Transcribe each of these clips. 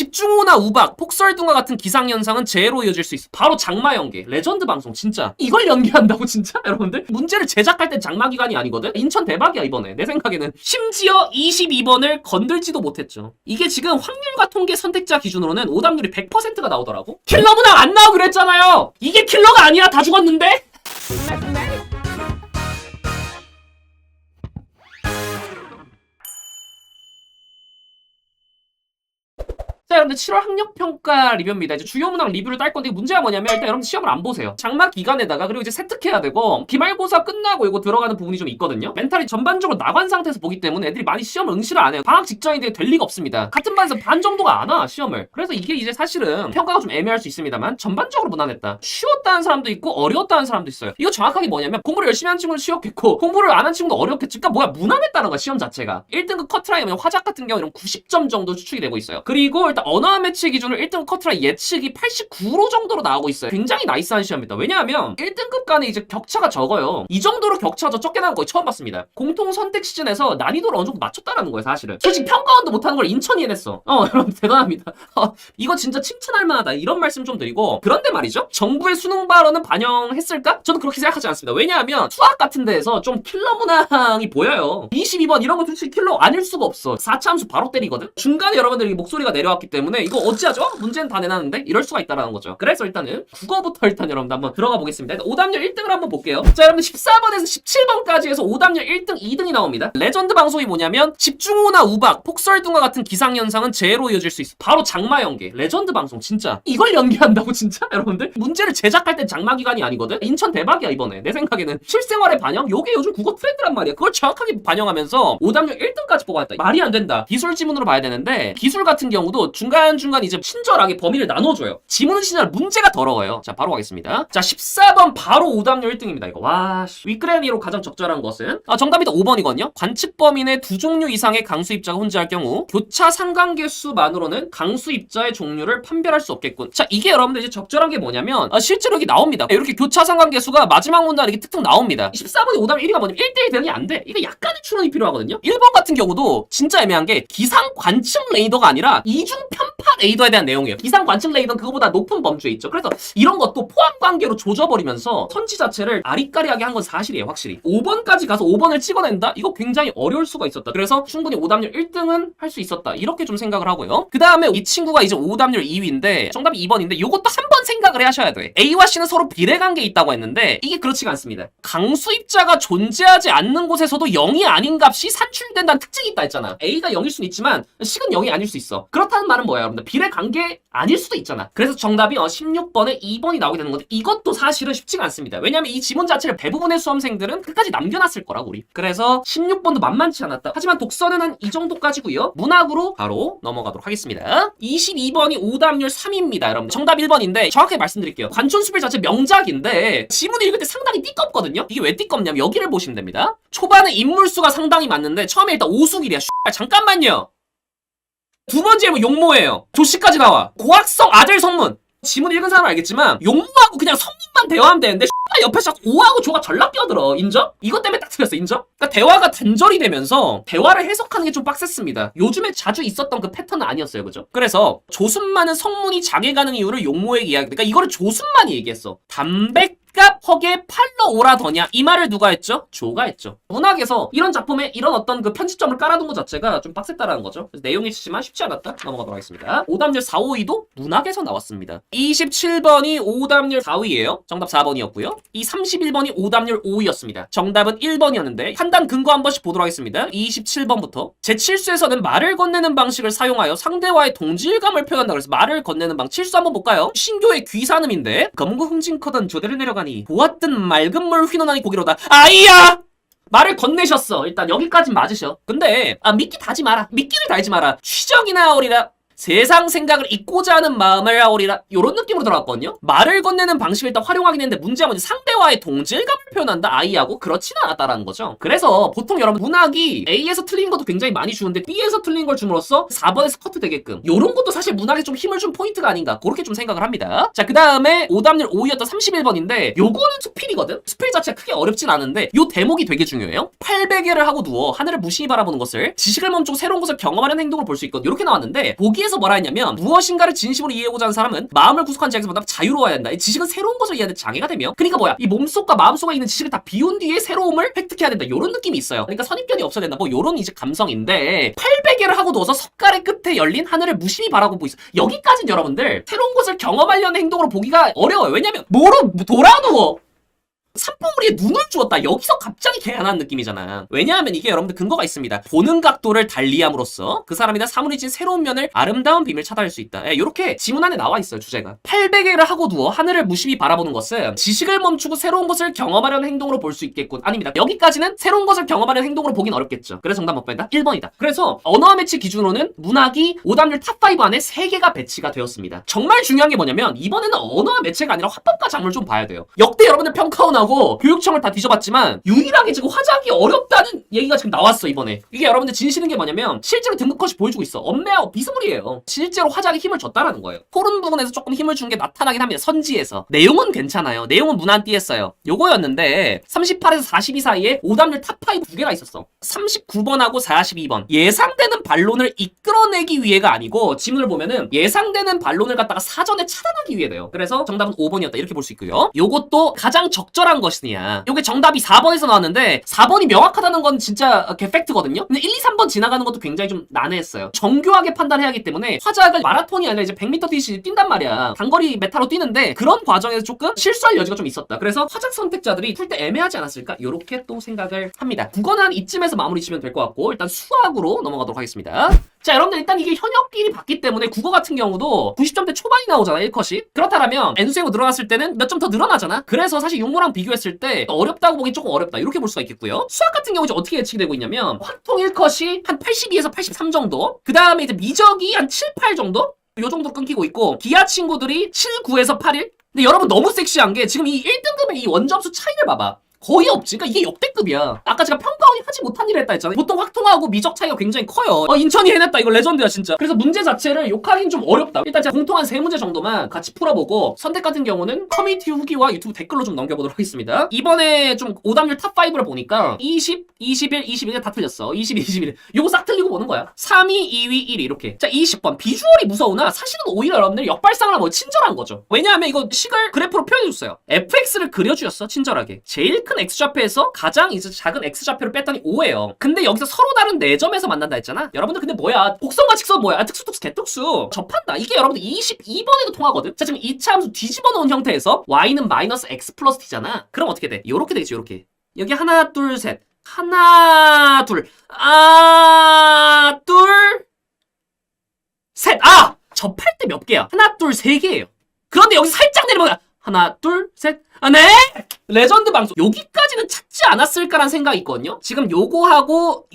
집중호우나 우박, 폭설 등과 같은 기상현상은 재해로 이어질 수 있어. 바로 장마 연계. 레전드 방송 진짜. 이걸 연계한다고 진짜? 여러분들? 문제를 제작할 땐 장마 기간이 아니거든? 인천 대박이야 이번에. 내 생각에는. 심지어 22번을 건들지도 못했죠. 이게 지금 확률과 통계 선택자 기준으로는 오답률이 100%가 나오더라고. 킬러 문항 안 나오기로 했잖아요. 이게 킬러가 아니라 다 죽었는데? 자, 여러분들 7월 학력평가 리뷰입니다. 이제 주요 문항 리뷰를 딸 건데 문제가 뭐냐면 일단 여러분 시험을 안 보세요. 장마 기간에다가 그리고 이제 세특해야 되고 기말고사 끝나고 이거 들어가는 부분이 좀 있거든요. 멘탈이 전반적으로 나간 상태에서 보기 때문에 애들이 많이 시험을 응시를 안 해요. 방학 직전인데 될 리가 없습니다. 같은 반에서 반 정도가 안 와 시험을. 그래서 이게 이제 사실은 평가가 좀 애매할 수 있습니다만 전반적으로 무난했다. 쉬웠다는 사람도 있고 어려웠다는 사람도 있어요. 이거 정확하게 뭐냐면 공부를 열심히 한 친구는 쉬웠겠고 공부를 안 한 친구는 어렵겠지. 그러니까 뭐야 무난했다는 거야 시험 자체가. 1등급 커트라인 화작 같은 경우는 90점 정도 추측이 되고 있어요. 그리고 일단 언어와 매치 기준으로 1등 커트라인 예측이 89로 정도로 나오고 있어요. 굉장히 나이스한 시험입니다. 왜냐하면 1등급 간에 이제 격차가 적어요. 이 정도로 격차가 적게 나온 거의 처음 봤습니다. 공통 선택 시즌에서 난이도를 어느 정도 맞췄다라는 거예요, 사실은. 솔직히 평가원도 못하는 걸 인천이 해냈어. 여러분 대단합니다. 이거 진짜 칭찬할 만하다. 이런 말씀 좀 드리고 그런데 말이죠. 정부의 수능 발언은 반영했을까? 저는 그렇게 생각하지 않습니다. 왜냐하면 수학 같은 데에서 좀 킬러 문항이 보여요. 22번 이런 거 솔직히 킬러 아닐 수가 없어. 4차 함수 바로 때리거든? 중간에 여러분들이 목소리가 내려왔기 때문에 이거 어찌하죠? 문제는 다 내놨는데 이럴 수가 있다라는 거죠. 그래서 일단은 국어부터 일단 여러분들 한번 들어가 보겠습니다. 일단 오답률 1등을 한번 볼게요. 자, 여러분들 14번에서 17번까지 해서 오답률 1등, 2등이 나옵니다. 레전드 방송이 뭐냐면 집중호우나 우박, 폭설 등과 같은 기상현상은 재해로 이어질 수 있어. 바로 장마 연계. 레전드 방송 진짜. 이걸 연계한다고 진짜? 여러분들? 문제를 제작할 땐 장마 기간이 아니거든? 인천 대박이야 이번에. 내 생각에는. 실생활의 반영? 요게 요즘 국어 트렌드란 말이야. 그걸 정확하게 반영하면서 오답률 1등까지 뽑아냈다. 말이 안 된다. 기술 지문으로 봐야 되는데 기술 같은 경우도 중간중간 이제 친절하게 범위를 나눠줘요. 지문은 친절 문제가 더러워요. 자, 바로 가겠습니다. 자, 14번 바로 오답률 1등입니다. 이거. 와, 위크레니로 가장 적절한 것은? 정답이 5번이거든요. 관측 범인의 두 종류 이상의 강수입자가 혼재할 경우 교차 상관계수만으로는 강수입자의 종류를 판별할 수 없겠군. 자, 이게 여러분들 이제 적절한 게 뭐냐면 실제로 여기 나옵니다. 이렇게 교차 상관계수가 마지막 문단에 이렇게 툭툭 나옵니다. 14번이 오답률 1위가 뭐냐면 1대1 대응이 안 돼. 이거 약간의 추론이 필요하거든요. 1번 같은 경우도 진짜 애매한 게 기상 관측 레이더가 아니라 이중 편파 레이더에 대한 내용이에요. 기상 관측 레이더는 그거보다 높은 범주에 있죠. 그래서 이런 것도 포함 관계로 조져버리면서 선지 자체를 아리까리하게 한 건 사실이에요, 확실히. 5번까지 가서 5번을 찍어낸다? 이거 굉장히 어려울 수가 있었다. 그래서 충분히 오답률 1등은 할 수 있었다. 이렇게 좀 생각을 하고요. 그 다음에 이 친구가 이제 오답률 2위인데 정답이 2번인데 이것도 한 번 생각을 하셔야 돼. A와 C는 서로 비례관계에 있다고 했는데 이게 그렇지가 않습니다. 강수입자가 존재하지 않는 곳에서도 0이 아닌 값이 산출된다는 특징이 있다 했잖아. A가 0일 수는 있지만 C는 0이 아닐 수 있어. 그렇다는 말은 뭐야, 여러분들? 비례관계 아닐 수도 있잖아. 그래서 정답이 16번에 2번이 나오게 되는 건데 이것도 사실은 쉽지가 않습니다. 왜냐면 이 지문 자체를 대부분의 수험생들은 끝까지 남겨놨을 거라고 우리. 그래서 16번도 만만치 않았다. 하지만 독서는 한 이 정도까지고요. 문학으로 바로 넘어가도록 하겠습니다. 22번이 오답률 3위입니다. 여러분 정답 1번인데 정확하게 말씀드릴게요. 관촌수별 자체 명작인데 지문을 읽을 때 상당히 띠껍거든요. 이게 왜 띠껍냐면 여기를 보시면 됩니다. 초반에 인물수가 상당히 많는데 처음에 일단 오수길이야. 잠깐만요. 두 번째 뭐 용모예요. 조씨까지 나와. 고학성 아들 성문. 지문 읽은 사람은 알겠지만 용모하고 그냥 성문만 대화하면 되는데 옆에서 오하고 조가 전락 끼어들어. 인정? 이것 때문에 딱 틀렸어. 인정? 그러니까 대화가 단절이 되면서 대화를 해석하는 게 좀 빡셌습니다. 요즘에 자주 있었던 그 패턴은 아니었어요. 그죠? 그래서 조순만은 성문이 장애가는 이유를 용모에게 이야기. 그러니까 이거를 조순만이 얘기했어. 담백갑 허게 팔러 오라더냐. 이 말을 누가 했죠? 조가 했죠. 문학에서 이런 작품에 이런 어떤 그 편집점을 깔아둔 것 자체가 좀 빡셌다라는 거죠. 그래서 내용이 있지만 쉽지 않았다. 넘어가도록 하겠습니다. 오답률 4, 5위도 문학에서 나왔습니다. 27번이 오답률 4위예요. 정답 4번이었고요. 이 31번이 오답률 5위였습니다. 정답은 1번이었는데 판단 근거 한 번씩 보도록 하겠습니다. 27번부터 제7수에서는 말을 건네는 방식을 사용하여 상대와의 동질감을 표현한다. 그래서 말을 건네는 방 칠수 한번 볼까요? 신교의 귀산음인데 검고 흠징커던 조대를 내려가니 보았던 맑은 물 휘노나니 고기로다. 아이야! 말을 건네셨어. 일단 여기까진 맞으셔. 근데 미끼 다지 마라. 미끼를 달지 마라. 취정이나 하오리라. 세상 생각을 잊고자 하는 마음을 하오리라. 요런 느낌으로 들어갔거든요. 말을 건네는 방식을 일단 활용하긴 했는데 문제가 뭐지? 상대와의 동질감을 표현한다 아이하고 그렇지는 않았다라는 거죠. 그래서 보통 여러분 문학이 A에서 틀린 것도 굉장히 많이 주는데 B에서 틀린 걸 줌으로써 4번에서 커트 되게끔 요런 것도 사실 문학에 좀 힘을 준 포인트가 아닌가 그렇게 좀 생각을 합니다. 자, 그 다음에 오답률 5위였던 31번인데 요거는 수필이거든? 수필 자체가 크게 어렵진 않은데 요 대목이 되게 중요해요. 800회를 하고 누워 하늘을 무심히 바라보는 것을 지식을 멈추고 새로운 것을 경험하는 행동으로 볼 수 있거든. 이렇게 나왔는데 보기에 여기에서 뭐라 했냐면 무엇인가를 진심으로 이해하고자 하는 사람은 마음을 구속한 지식에서 보다 자유로워야 한다. 이 지식은 새로운 것을 이해하는 장애가 되며 그러니까 뭐야 이 몸속과 마음속에 있는 지식을 다 비운 뒤에 새로움을 획득해야 된다. 요런 느낌이 있어요. 그러니까 선입견이 없어야 된다. 뭐 요런 이제 감성인데 800개를 하고 누워서 석가래 끝에 열린 하늘을 무심히 바라보고 있어. 여기까지는 여러분들 새로운 것을 경험하려는 행동으로 보기가 어려워요. 왜냐면 뭐로 돌아누워 산봉우리에 눈을 주었다. 여기서 갑자기 개안한 느낌이잖아. 왜냐하면 이게 여러분들 근거가 있습니다. 보는 각도를 달리함으로써 그 사람이나 사물이 진 새로운 면을 아름다운 비밀을 찾아낼 수 있다. 이렇게 지문 안에 나와 있어요. 주제가. 800회를 하고 누워 하늘을 무심히 바라보는 것은 지식을 멈추고 새로운 것을 경험하려는 행동으로 볼 수 있겠군. 아닙니다. 여기까지는 새로운 것을 경험하려는 행동으로 보긴 어렵겠죠. 그래서 정답 몇 번이다? 1번이다. 그래서 언어와 매치 기준으로는 문학이 오답률 탑5 안에 3개가 배치가 되었습니다. 정말 중요한 게 뭐냐면 이번에는 언어와 매체가 아니라 화법과 작물 좀 봐야 돼요. 역대 여러분들 평가원 하고 교육청을 다 뒤져봤지만 유일하게 지금 화작이 어렵다는 얘기가 지금 나왔어. 이번에 이게 여러분들 진실인 게 뭐냐면 실제로 등급컷이 보여주고 있어. 엄매하고 비스무리예요. 실제로 화작이 힘을 줬다라는 거예요. 토론 부분에서 조금 힘을 준 게 나타나긴 합니다. 선지에서 내용은 괜찮아요. 내용은 무난띠했어요. 요거였는데 38에서 42 사이에 오답률 탑5 2개가 있었어. 39번하고 42번 예상되는 반론을 이끌어내기 위해가 아니고 지문을 보면은 예상되는 반론을 갖다가 사전에 차단하기 위해 돼요. 그래서 정답은 5번이었다 이렇게 볼 수 있고요. 요것도 가장 적절한 것이냐. 요게 정답이 4번에서 나왔는데 4번이 명확하다는 건 진짜 팩트거든요. 근데 1, 2, 3번 지나가는 것도 굉장히 좀 난해했어요. 정교하게 판단해야 하기 때문에 화작은 마라톤이 아니라 이제 100m 뛰시 뛴단 말이야. 단거리 메타로 뛰는데 그런 과정에서 조금 실수할 여지가 좀 있었다. 그래서 화작 선택자들이 풀 때 애매하지 않았을까? 요렇게 또 생각을 합니다. 국어는 한 이쯤에서 마무리 지면 될 것 같고 일단 수학으로 넘어가도록 하겠습니다. 자, 여러분들 일단 이게 현역끼리 봤기 때문에 국어 같은 경우도 90점대 초반이 나오잖아, 1컷이. 그렇다면 N수행으로 늘어났을 때는 몇 점 더 늘어나잖아. 그래서 사실 육모랑 비교했을 때 어렵다고 보기 조금 어렵다 이렇게 볼 수가 있겠고요. 수학 같은 경우 이제 어떻게 예측이 되고 있냐면 확통 1컷이 한 82에서 83 정도, 그 다음에 이제 미적이 한 7, 8 정도? 요 정도로 끊기고 있고 기하 친구들이 7, 9에서 8, 1? 근데 여러분 너무 섹시한 게 지금 이 1등급의 이 원점수 차이를 봐봐. 거의 없지. 그러니까 이게 역대급이야. 아까 제가 평가원이 하지 못한 일을 했다 했잖아요. 보통 확통하고 미적 차이가 굉장히 커요. 인천이 해냈다. 이거 레전드야 진짜. 그래서 문제 자체를 욕하기는 좀 어렵다. 일단 제가 공통한 3문제 정도만 같이 풀어보고 선택 같은 경우는 커뮤니티 후기와 유튜브 댓글로 좀 넘겨보도록 하겠습니다. 이번에 좀 오답률 탑5를 보니까 20, 21, 21에 다 틀렸어. 22, 21. 요거 싹 틀리고 보는 거야. 3위, 2위, 1위 이렇게. 자, 20번. 비주얼이 무서우나 사실은 오히려 여러분들이 역발상을 하면 친절한 거죠. 왜냐하면 이거 식을 그래프로 표현해줬어요. fx를 그려주셨어. 친절하게. 제일 큰 x좌표에서 가장 이제 작은 x좌표를 뺐더니 5예요. 근데 여기서 서로 다른 4점에서 만난다 했잖아. 여러분들 근데 뭐야? 곡선과 직선 뭐야? 특수, 특수, 개특수. 접한다. 이게 여러분들 22번에도 통하거든. 자, 지금 2차 함수 뒤집어 놓은 형태에서 y는 마이너스 x 플러스 t잖아. 그럼 어떻게 돼? 요렇게 되겠지. 요렇게. 여기 하나, 둘, 셋. 하나, 둘. 둘, 셋. 접할 때 몇 개야? 하나, 둘, 세 개예요. 그런데 여기서 살짝 내려보면 하나, 둘, 셋. 네? 레전드 방송. 여기까지는 찾지 않았을까라는 생각이 있거든요. 지금 요거하고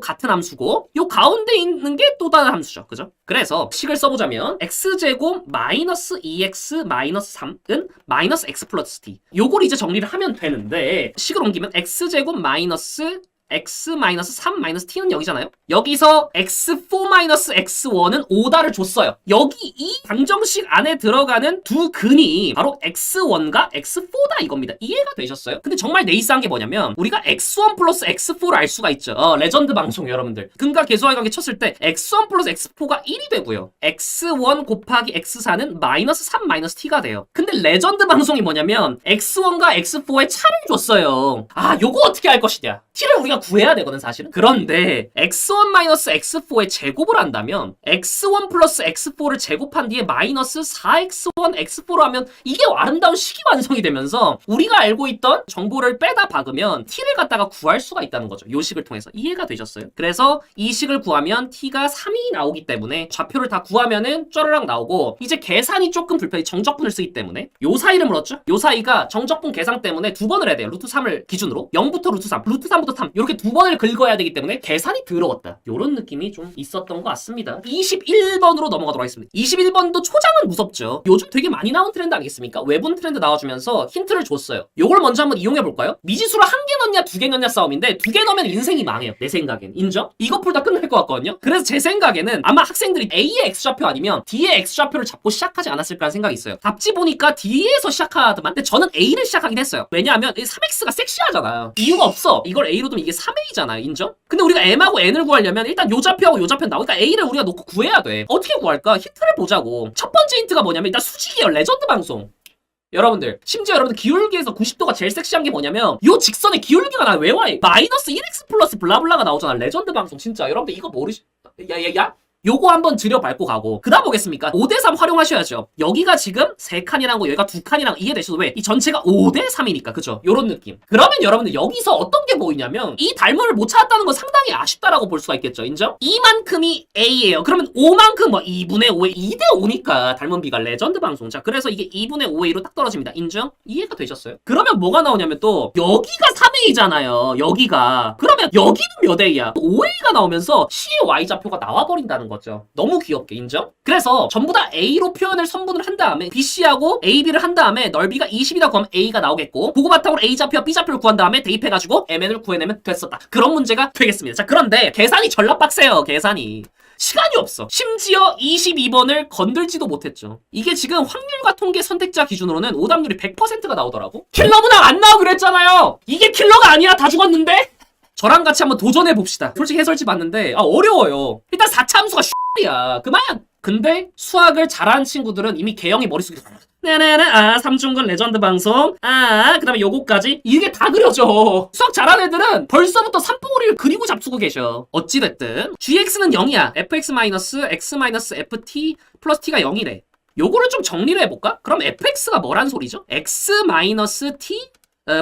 같은 함수고 요 가운데 있는 게 또 다른 함수죠. 그죠? 그래서 식을 써보자면 x제곱 마이너스 2x 마이너스 3은 마이너스 x 플러스 t. 요걸 이제 정리를 하면 되는데 식을 옮기면 x제곱 마이너스 x-3 t는 여기잖아요. 여기서 x4-x1은 오다를 줬어요. 여기 이 방정식 안에 들어가는 두 근이 바로 x1과 x4다 이겁니다. 이해가 되셨어요? 근데 정말 네이스한 게 뭐냐면 우리가 x1 플러스 x4를 알 수가 있죠. 레전드 방송 여러분들. 근과 계수와의 관계 쳤을 때 x1 플러스 x4가 1이 되고요. x1 곱하기 x4는 마이너스 3 마이너스 t가 돼요. 근데 레전드 방송이 뭐냐면 x1과 x4의 차를 줬어요. 요거 어떻게 할 것이냐. t를 우리가 구해야 되거든 사실은. 그런데 x1-x4의 제곱을 한다면 x1 플러스 x4를 제곱한 뒤에 마이너스 4x1 x4로 하면 이게 아름다운 식이 완성이 되면서 우리가 알고 있던 정보를 빼다 박으면 t를 갖다가 구할 수가 있다는 거죠. 요 식을 통해서. 이해가 되셨어요? 그래서 이 식을 구하면 t가 3이 나오기 때문에 좌표를 다 구하면은 쩌르륵 나오고 이제 계산이 조금 불편해. 정적분을 쓰기 때문에 요 사이를 물었죠. 요 사이가 정적분 계산 때문에 2번을 해야 돼요. 루트 3을 기준으로 0부터 루트 3, 루트 3부터 3 이렇게 2번을 긁어야 되기 때문에 계산이 더러웠다. 요런 느낌이 좀 있었던 것 같습니다. 21번으로 넘어가도록 하겠습니다. 21번도 초장은 무섭죠. 요즘 되게 많이 나온 트렌드 아니겠습니까? 외분 트렌드 나와주면서 힌트를 줬어요. 요걸 먼저 한번 이용해볼까요? 미지수를 1개 넣냐 2개 넣냐 싸움인데 2개 넣으면 인생이 망해요. 내 생각엔. 인정? 이거 풀다 끝날 것 같거든요. 그래서 제 생각에는 아마 학생들이 A의 X좌표 아니면 D의 X좌표를 잡고 시작하지 않았을까 하는 생각이 있어요. 답지 보니까 D에서 시작하더만. 근데 저는 A를 시작하긴 했어요. 왜냐하면 3X가 섹시하잖아. 이유가 없어. 이걸 A로 두면 이게 3A잖아요. 인정? 근데 우리가 M하고 N을 구하려면 일단 요 좌표하고 요 좌표 나오니까 A를 우리가 놓고 구해야 돼. 어떻게 구할까? 힌트를 보자고. 첫 번째 힌트가 뭐냐면 일단 수직이에요. 레전드 방송. 여러분들 심지어 여러분들 기울기에서 90도가 제일 섹시한 게 뭐냐면 요 직선의 기울기가 나 왜 와? 마이너스 1x 플러스 블라블라가 나오잖아. 레전드 방송 진짜. 여러분들 이거 모르시... 야야야? 요거 한번 들여밟고 가고 그 다음 보겠습니까? 5대3 활용하셔야죠. 여기가 지금 3칸이랑 거 여기가 2칸이랑 이해되시죠? 왜? 이 전체가 5대3이니까 그죠? 요런 느낌. 그러면 여러분들 여기서 어떤 게 보이냐면 이 닮음을 못 찾았다는 건 상당히 아쉽다라고 볼 수가 있겠죠. 인정? 이만큼이 A예요. 그러면 5만큼 뭐 2분의 5에 2대5니까 닮은 비가 레전드 방송. 자 그래서 이게 2분의 5의 2로 딱 떨어집니다. 인정? 이해가 되셨어요? 그러면 뭐가 나오냐면 또 여기가 3A잖아요. 여기가. 그러면 여기는 몇 A야? 5A가 나오면서 C의 Y좌표가 나와버린다는 거. 거죠. 너무 귀엽게 인정? 그래서 전부 다 A로 표현을 선분을 한 다음에 BC하고 AB를 한 다음에 넓이가 20이다 구하면 A가 나오겠고 그거 바탕으로 A좌표와 B좌표를 구한 다음에 대입해가지고 MN을 구해내면 됐었다. 그런 문제가 되겠습니다. 자 그런데 계산이 전라 빡세요. 계산이. 시간이 없어. 심지어 22번을 건들지도 못했죠. 이게 지금 확률과 통계 선택자 기준으로는 오답률이 100%가 나오더라고. 킬러 문항 안 나오고 그랬잖아요. 이게 킬러가 아니라 다 죽었는데? 저랑 같이 한번 도전해봅시다. 솔직히 해설지 봤는데 어려워요. 일단 4차 함수가 야 그만! 근데 수학을 잘하는 친구들은 이미 개형이 머릿속에 네네네 삼중근 레전드 방송 그 다음에 요거까지 이게 다 그려져. 수학 잘하는 애들은 벌써부터 삼봉우리를 그리고 잡수고 계셔. 어찌됐든 gx는 0이야. fx-x-ft 플러스 t가 0이래. 요거를 좀 정리를 해볼까? 그럼 fx가 뭐란 소리죠? x-t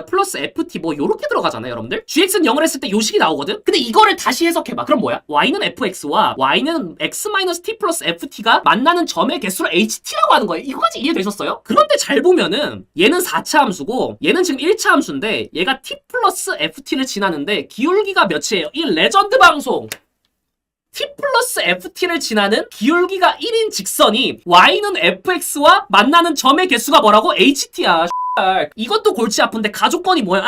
플러스 ft 뭐 요렇게 들어가잖아요 여러분들. gx는 0을 했을 때 요식이 나오거든. 근데 이거를 다시 해석해봐. 그럼 뭐야? y는 fx와 y는 x-t 플러스 ft가 만나는 점의 개수를 ht라고 하는 거예요. 이거까지 이해되셨어요? 그런데 잘 보면은 얘는 4차 함수고 얘는 지금 1차 함수인데 얘가 t 플러스 ft를 지나는데 기울기가 몇이에요? 이 레전드 방송 t 플러스 ft를 지나는 기울기가 1인 직선이 y는 fx와 만나는 점의 개수가 뭐라고? ht야. 이것도 골치 아픈데 가족권이 뭐야?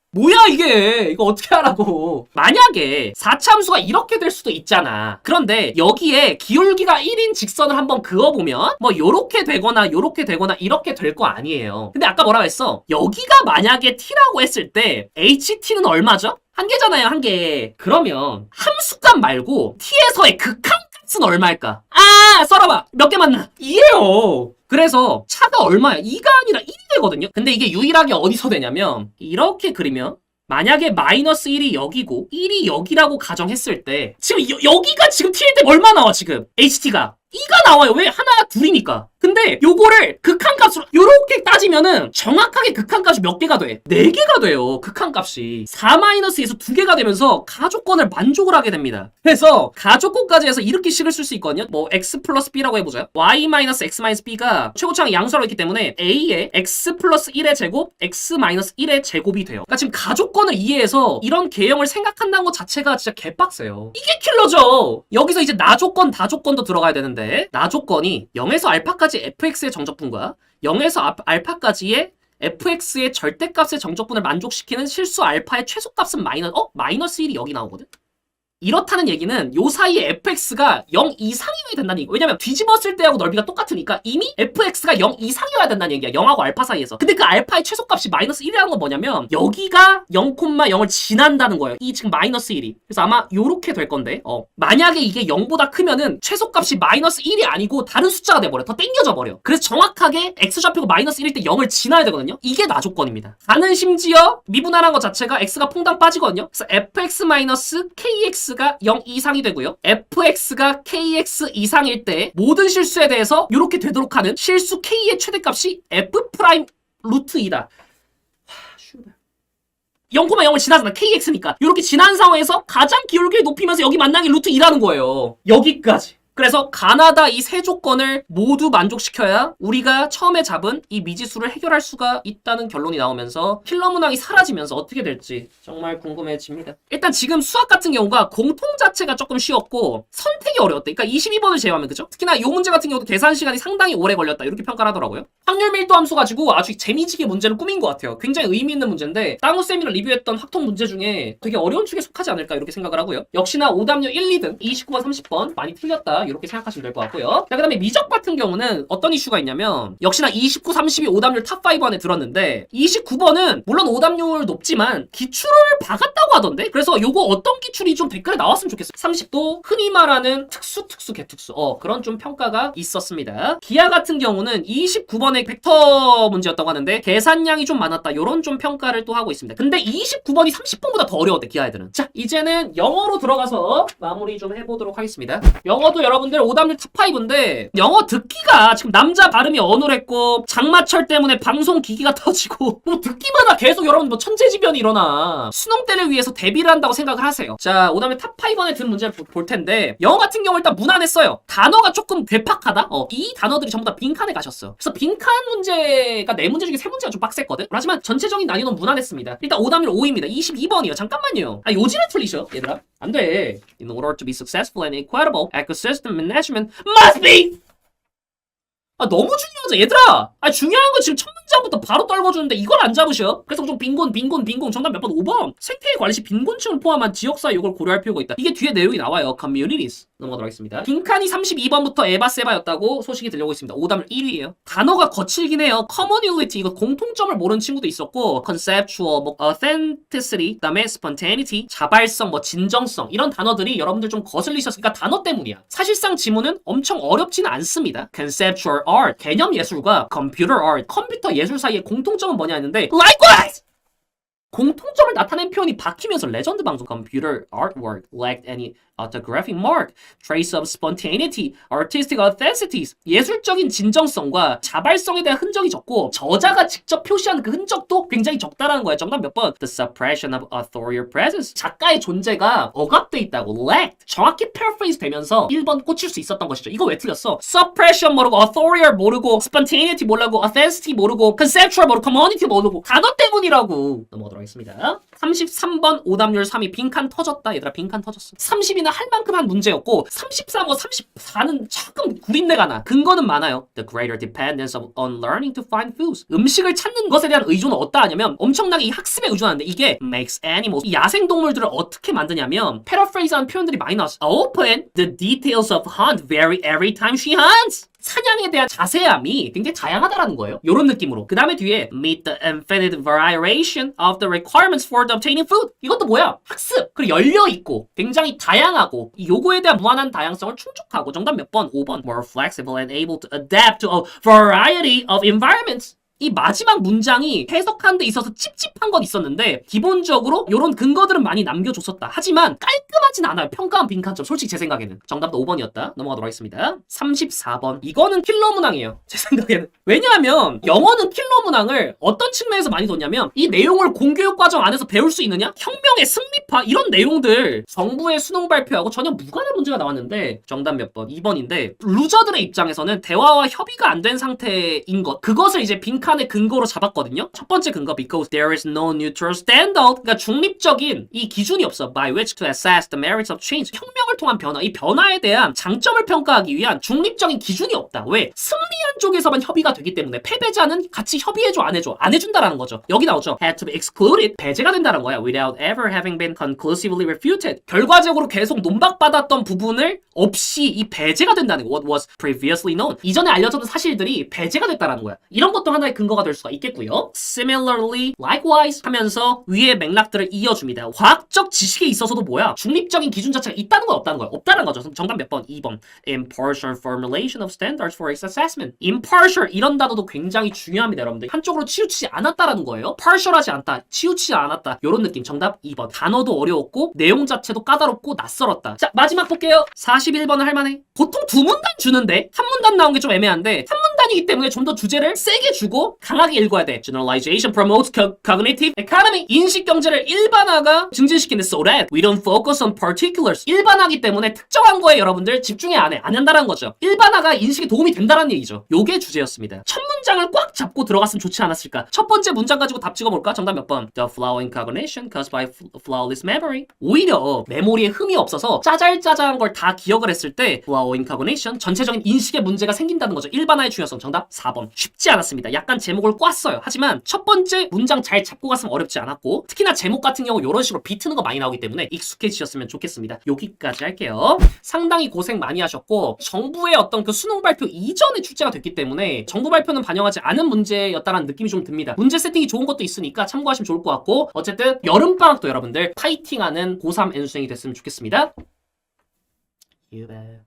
뭐야 이게? 이거 어떻게 하라고? 만약에 4차 함수가 이렇게 될 수도 있잖아. 그런데 여기에 기울기가 1인 직선을 한번 그어보면 뭐 요렇게 되거나 요렇게 되거나 이렇게 될 거 아니에요. 근데 아까 뭐라고 했어? 여기가 만약에 t라고 했을 때 ht는 얼마죠? 한 개잖아요, 한 개. 그러면 함수값 말고 t에서의 극한값은 얼마일까? 써라봐. 몇 개 맞나? 2예요. 그래서 차가 얼마야? 2가 아니라 1이 되거든요. 근데 이게 유일하게 어디서 되냐면 이렇게 그리면 만약에 마이너스 1이 여기고 1이 여기라고 가정했을 때 지금 여기가 지금 t일 때 얼마 나와 지금? HT가 2가 나와요. 왜? 하나 둘이니까. 근데 요거를 극한값으로 요렇게 따지면은 정확하게 극한값이 몇 개가 돼? 4개가 돼요. 극한값이 4-2에서 2개가 되면서 가족권을 만족을 하게 됩니다. 그래서 가족권까지 해서 이렇게 식을 쓸 수 있거든요. 뭐 x 플러스 b라고 해보자. y-x-b가 최고차항 양수라고 있기 때문에 a의 x 플러스 1의 제곱 x 마이너스 1의 제곱이 돼요. 그러니까 지금 가족권을 이해해서 이런 개형을 생각한다는 것 자체가 진짜 개빡세요. 이게 킬러죠. 여기서 이제 나조건 다조건도 들어가야 되는데 나조건이 0에서 알파까지 fx의 정적분과 0에서 알파까지의 fx의 절대값의 정적분을 만족시키는 실수 알파의 최소값은 마이너스 1이 여기 나오거든. 이렇다는 얘기는 요 사이에 fx가 0 이상이어야 된다는 얘기. 왜냐면 뒤집었을 때하고 넓이가 똑같으니까 이미 fx가 0 이상이어야 된다는 얘기야. 0하고 알파 사이에서. 근데 그 알파의 최소값이 마이너스 1이라는 건 뭐냐면 여기가 0,0을 지난다는 거예요. 이 지금 마이너스 1이. 그래서 아마 요렇게 될 건데 만약에 이게 0보다 크면은 최소값이 마이너스 1이 아니고 다른 숫자가 돼버려. 더 땡겨져 버려. 그래서 정확하게 x좌표가 마이너스 1일 때 0을 지나야 되거든요. 이게 나조건입니다. 가는 심지어 미분할한 것 자체가 x가 퐁당 빠지거든요. 그래서 fx-kx 가 0 이상이 되고요. fx가 kx 이상일 때 모든 실수에 대해서 이렇게 되도록 하는 실수 k의 최대값이 f 프라임 루트 2다. 0,0을 지나잖아. kx니까. 이렇게 지난 상황에서 가장 기울기를 높이면서 여기 만나는 게 루트 2라는 거예요. 여기까지. 그래서 가나다 이 세 조건을 모두 만족시켜야 우리가 처음에 잡은 이 미지수를 해결할 수가 있다는 결론이 나오면서 킬러 문항이 사라지면서 어떻게 될지 정말 궁금해집니다. 일단 지금 수학 같은 경우가 공통 자체가 조금 쉬웠고 선택이 어려웠대. 그러니까 22번을 제외하면 그죠? 특히나 이 문제 같은 경우도 계산 시간이 상당히 오래 걸렸다 이렇게 평가를 하더라고요. 확률 밀도 함수 가지고 아주 재미지게 문제를 꾸민 것 같아요. 굉장히 의미 있는 문제인데 땅우쌤이랑 리뷰했던 확통 문제 중에 되게 어려운 축에 속하지 않을까 이렇게 생각을 하고요. 역시나 오답률 1, 2등 29번, 30번 많이 틀렸다 있다. 이렇게 생각하시면 될 것 같고요. 자, 그 다음에 미적 같은 경우는 어떤 이슈가 있냐면 역시나 29, 32 오답률 탑5 안에 들었는데 29번은 물론 오답률 높지만 기출을 박았다고 하던데? 그래서 요거 어떤 기출이 좀 댓글에 나왔으면 좋겠어요. 30도 흔히 말하는 특수, 개특수 그런 좀 평가가 있었습니다. 기하 같은 경우는 29번의 벡터 문제였다고 하는데 계산량이 좀 많았다. 요런 좀 평가를 또 하고 있습니다. 근데 29번이 30번보다 더 어려웠대, 기하 애들은. 자, 이제는 영어로 들어가서 마무리 좀 해보도록 하겠습니다. 영어도 여러분들 오답률 탑5인데 영어 듣기가 지금 남자 발음이 어눌했고 장마철 때문에 방송 기기가 터지고 뭐 듣기마다 계속 여러분 뭐 천재지변이 일어나. 수능 때를 위해서 대비를 한다고 생각을 하세요. 자, 오답률 탑5 안에 든 문제를 볼 텐데 영어 같은 경우 일단 무난했어요. 단어가 조금 괴팍하다? 이 단어들이 전부 다 빈칸에 가셨어. 그래서 빈칸 문제가 4문제 중에 3문제가 좀 빡셌거든? 하지만 전체적인 난이도는 무난했습니다. 일단 오답률 5입니다. 22번이요. 잠깐만요. 요지를 틀리셔, 얘들아. 안 돼. In order to be successful and equitable, ecosystem management must be! 너무 중요하죠, 얘들아! 중요한 거 지금 첫 문제부터 바로 떨궈주는데 이걸 안 잡으셔? 그래서 좀 빈곤, 정답 몇 번? 5번! 생태계 관리 시 빈곤층을 포함한 지역사회 요걸 고려할 필요가 있다. 이게 뒤에 내용이 나와요. communities. 넘어가도록 하겠습니다. 빈칸이 32번부터 에바세바였다고 소식이 들려오고 있습니다. 오답률 1위에요. 단어가 거칠긴 해요. commonality, 이거 공통점을 모르는 친구도 있었고 conceptual, authenticity, 그다음에 spontaneity, 자발성, 진정성 이런 단어들이 여러분들 좀 거슬리셨으니까 단어 때문이야. 사실상 지문은 엄청 어렵지는 않습니다. conceptual art, 개념 예술과 computer art, 컴퓨터 예술 사이의 공통점은 뭐냐 했는데 likewise! 공통점을 나타낸 표현이 박히면서 레전드 방송 computer artwork lacked any orthographic mark, trace of spontaneity, artistic authenticities 예술적인 진정성과 자발성에 대한 흔적이 적고 저자가 직접 표시한 그 흔적도 굉장히 적다라는 거야. 정답 몇 번? The suppression of authorial presence 작가의 존재가 억압돼 있다고 lacked 정확히 paraphrase 되면서 1번 꽂힐 수 있었던 것이죠. 이거 왜 틀렸어? suppression 모르고 authorial 모르고 spontaneity 모르고 authenticity 모르고 conceptual 모르고 community 모르고 단어 때문이라고. 넘어가도록 하겠습니다. 33번 오답률 3위 빈칸 터졌다. 얘들아 빈칸 터졌어. 30이나 할 만큼 한 문제였고 34뭐 34는 조금 구린내가 나. 근거는 많아요. The greater dependence on learning to find foods 음식을 찾는 것에 대한 의존은 어디다 하냐면 엄청나게 이 학습에 의존하는데 이게 makes animals 이 야생동물들을 어떻게 만드냐면 패러프레이즈한 표현들이 많이 나왔어. Open the details of hunt vary every time she hunts 사냥에 대한 자세함이 굉장히 다양하다라는 거예요. 이런 느낌으로. 그 다음에 뒤에 meet the infinite variation of the requirements for the obtaining food. 이것도 뭐야? 학습. 그리고 열려있고 굉장히 다양하고 이 요거에 대한 무한한 다양성을 충족하고 정답 몇 번? 5번. More flexible and able to adapt to a variety of environments. 이 마지막 문장이 해석하는 데 있어서 찝찝한 건 있었는데 기본적으로 이런 근거들은 많이 남겨줬었다. 하지만 깔끔하진 않아요. 평가한 빈칸점. 솔직히 제 생각에는. 정답도 5번이었다. 넘어가도록 하겠습니다. 34번. 이거는 킬러 문항이에요. 제 생각에는. 왜냐하면 영어는 킬러 문항을 어떤 측면에서 많이 뒀냐면 이 내용을 공교육 과정 안에서 배울 수 있느냐? 혁명의 승리파 이런 내용들 정부의 수능 발표하고 전혀 무관한 문제가 나왔는데 정답 몇 번? 2번인데 루저들의 입장에서는 대화와 협의가 안 된 상태인 것 그것을 이제 빈칸의 근거로 잡았거든요. 첫 번째 근거 because there is no neutral standard 그러니까 중립적인 이 기준이 없어 by which to assess the merits of change 혁명을 통한 변화 이 변화에 대한 장점을 평가하기 위한 중립적인 기준이 없다. 왜? 승리한 쪽에서만 협의가 되기 때문에 패배자는 같이 협의해줘 안 해줘 안 해준다라는 거죠. 여기 나오죠. had to be excluded 배제가 된다는 거야. without ever having been conclusively refuted 결과적으로 계속 논박받았던 부분을 없이 이 배제가 된다는 거. what was previously known 이전에 알려졌던 사실들이 배제가 됐다라는 거야. 이런 것도 하나의 근거가 될 수가 있겠고요. Similarly, likewise 하면서 위의 맥락들을 이어줍니다. 과학적 지식에 있어서도 뭐야? 중립적인 기준 자체가 있다는 건 없다는 거야. 없다는 거죠. 정답 몇 번? 2번. Impartial formulation of standards for its assessment. Impartial 이런 단어도 굉장히 중요합니다, 여러분들. 한쪽으로 치우치지 않았다라는 거예요. partial하지 않다, 치우치지 않았다. 이런 느낌. 정답 2번. 단어도 어려웠고 내용 자체도 까다롭고 낯설었다. 자, 마지막 볼게요. 41번을 할만해. 보통 두 문단 주는데 한 문단 나온 게 좀 애매한데 한 문단이기 때문에 좀 더 주제를 세게 주고 강하게 읽어야 돼. Generalization promotes cognitive economy. 인식 경제를 일반화가 증진시키는 so that we don't focus on particulars. 일반화기 때문에 특정한 거에 여러분들 집중이 안 해. 안 한다는 거죠. 일반화가 인식에 도움이 된다는 얘기죠. 요게 주제였습니다. 첫 문장을 꽉 꽉 잡고 들어갔으면 좋지 않았을까. 첫 번째 문장 가지고 답 찍어볼까? 정답 몇 번? The flawing cognition caused by flawless memory. 오히려 메모리에 흠이 없어서 짜잘짜잘한 걸 다 기억을 했을 때 flawing cognition, 전체적인 인식에 문제가 생긴다는 거죠. 일반화의 중요성. 정답 4번. 쉽지 않았습니다. 약간 제목을 꽈어요. 하지만 첫 번째 문장 잘 잡고 갔으면 어렵지 않았고, 특히나 제목 같은 경우 이런 식으로 비트는 거 많이 나오기 때문에 익숙해지셨으면 좋겠습니다. 여기까지 할게요. 상당히 고생 많이 하셨고, 정부의 어떤 그 수능 발표 이전에 출제가 됐기 때문에 정부 발표는 반영하지 않은 문제였다라는 느낌이 좀 듭니다. 문제 세팅이 좋은 것도 있으니까 참고하시면 좋을 것 같고, 어쨌든 여름방학도 여러분들 파이팅하는 고3 N수생이 됐으면 좋겠습니다. You bet.